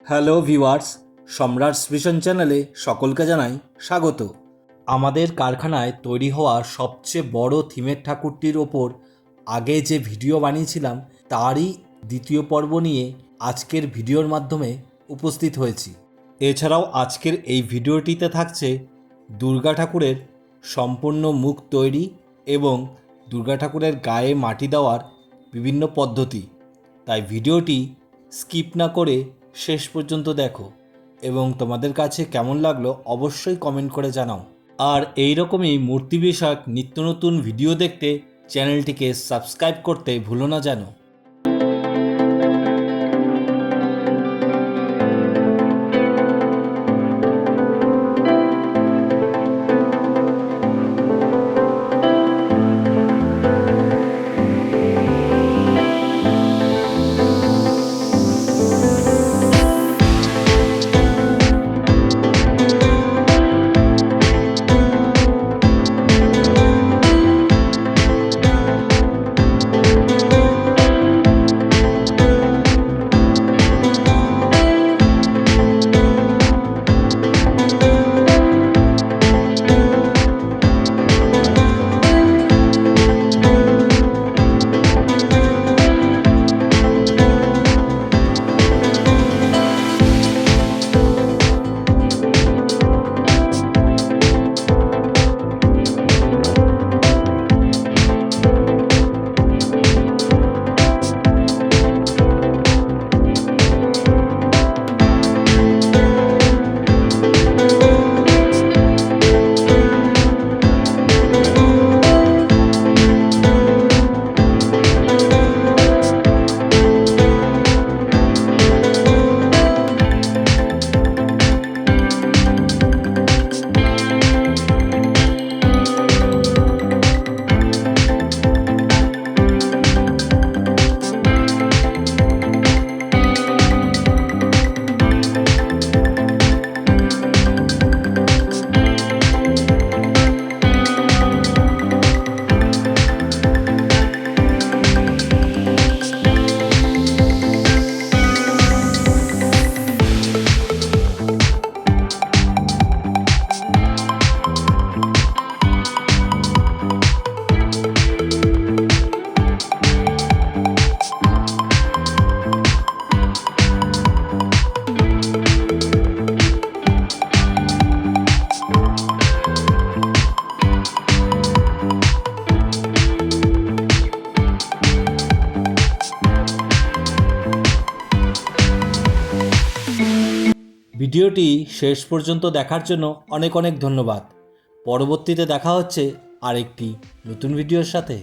Hello viewers, সম্রাটস vision চ্যানেলে সকলকে জানাই স্বাগত। আমাদের কারখানায় তৈরি হওয়া সবচেয়ে বড় থিমের ঠাকুরটির ওপর আগে যে ভিডিও বানিয়েছিলাম তারই দ্বিতীয় পর্ব নিয়ে আজকের ভিডিওর মাধ্যমে উপস্থিত হয়েছি। এছাড়াও আজকের এই ভিডিওটিতে থাকছে দুর্গা ঠাকুরের সম্পূর্ণ মুখ তৈরি এবং দুর্গা ঠাকুরের গায়ে মাটি দেওয়ার বিভিন্ন পদ্ধতি। তাই ভিডিওটি স্কিপ না করে শেষ পর্যন্ত দেখো এবং তোমাদের কাছে কেমন লাগলো অবশ্যই কমেন্ট করে জানাও। আর এই রকমই মূর্তি বিষয়ক নিত্য নতুন ভিডিও দেখতে চ্যানেলটিকে সাবস্ক্রাইব করতে ভুলো না যেন। ভিডিওটি শেষ পর্যন্ত দেখার জন্য অনেক অনেক ধন্যবাদ। পরবর্তীতে দেখা হচ্ছে আরেকটি নতুন ভিডিওর সাথে।